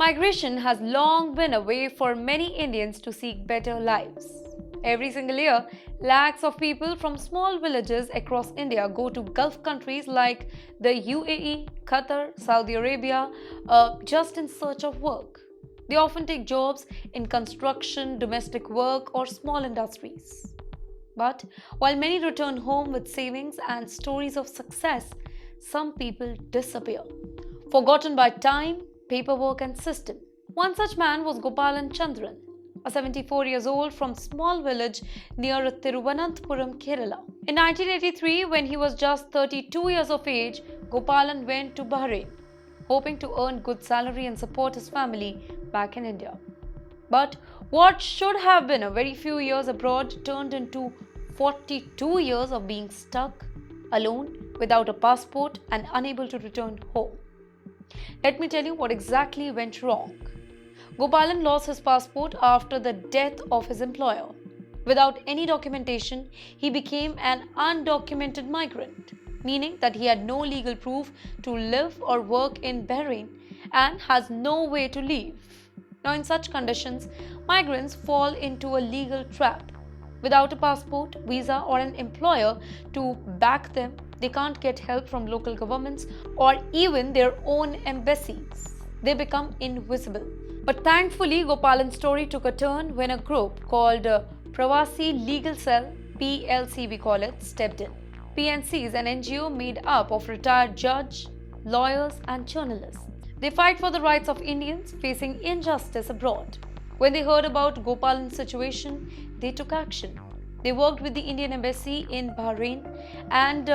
Migration has long been a way for many Indians to seek better lives. Every single year, lakhs of people from small villages across India go to Gulf countries like the UAE, Qatar, Saudi Arabia, just in search of work. They often take jobs in construction, domestic work, or small industries. But while many return home with savings and stories of success, some people disappear, forgotten by time, paperwork, and system. One such man was Gopalan Chandran, a 74 years old from small village near Thiruvananthapuram, Kerala. In 1983, when he was just 32 years of age, Gopalan went to Bahrain, hoping to earn good salary and support his family back in India. But what should have been a very few years abroad turned into 42 years of being stuck, alone, without a passport, and unable to return home. Let me tell you what exactly went wrong. Gopalan lost his passport after the death of his employer. Without any documentation, he became an undocumented migrant, meaning that he had no legal proof to live or work in Bahrain and has no way to leave. Now, in such conditions, migrants fall into a legal trap. Without a passport, visa, or an employer to back them, they can't get help from local governments or even their own embassies. They become invisible. But thankfully, Gopalan's story took a turn when a group called Pravasi Legal Cell, PLC we call it, stepped in. PNC is an NGO made up of retired judges, lawyers, and journalists. They fight for the rights of Indians facing injustice abroad. When they heard about Gopalan's situation, they took action. They worked with the Indian Embassy in Bahrain and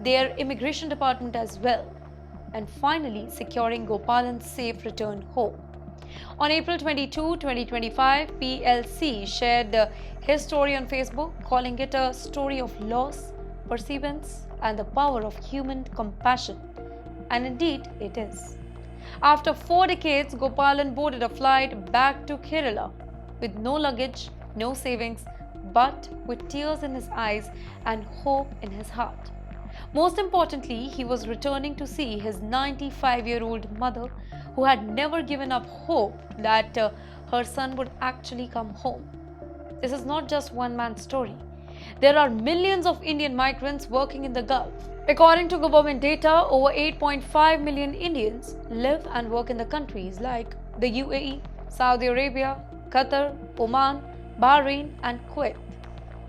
their immigration department as well, and finally securing Gopalan's safe return home. On April 22, 2025, PLC shared his story on Facebook, calling it a story of loss, perseverance, and the power of human compassion. And indeed, it is. After 4 decades, Gopalan boarded a flight back to Kerala with no luggage, no savings, but with tears in his eyes and hope in his heart. Most importantly, he was returning to see his 95-year-old mother, who had never given up hope that her son would actually come home. This is not just one man's story. There are millions of Indian migrants working in the Gulf. According to government data, over 8.5 million Indians live and work in the countries like the UAE, Saudi Arabia, Qatar, Oman, Bahrain, and Kuwait.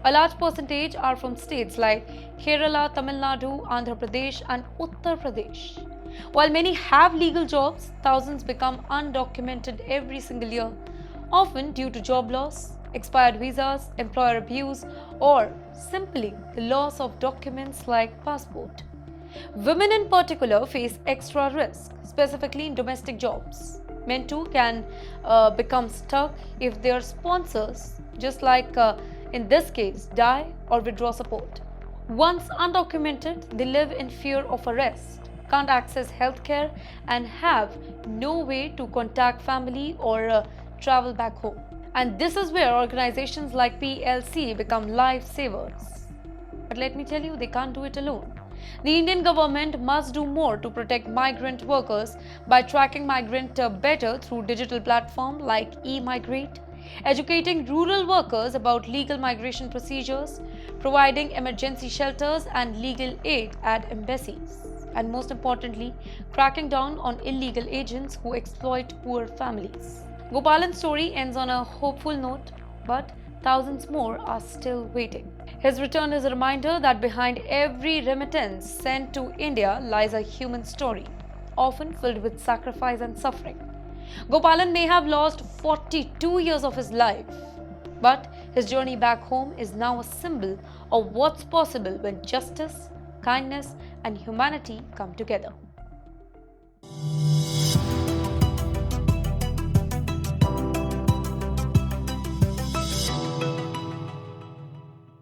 A large percentage are from states like Kerala, Tamil Nadu, Andhra Pradesh, and Uttar Pradesh. While many have legal jobs, thousands become undocumented every single year, often due to job loss, expired visas, employer abuse, or simply the loss of documents like passport. Women in particular face extra risk, specifically in domestic jobs. Men too can become stuck if their sponsors, just like in this case, die or withdraw support. Once undocumented, they live in fear of arrest, can't access healthcare, and have no way to contact family or travel back home. And this is where organizations like PLC become lifesavers. But let me tell you, they can't do it alone. The Indian government must do more to protect migrant workers by tracking migrants better through digital platforms like e-migrate, educating rural workers about legal migration procedures, providing emergency shelters and legal aid at embassies, and most importantly, cracking down on illegal agents who exploit poor families. Gopalan's story ends on a hopeful note, but thousands more are still waiting. His return is a reminder that behind every remittance sent to India lies a human story, often filled with sacrifice and suffering. Gopalan may have lost 42 years of his life, but his journey back home is now a symbol of what's possible when justice, kindness, and humanity come together.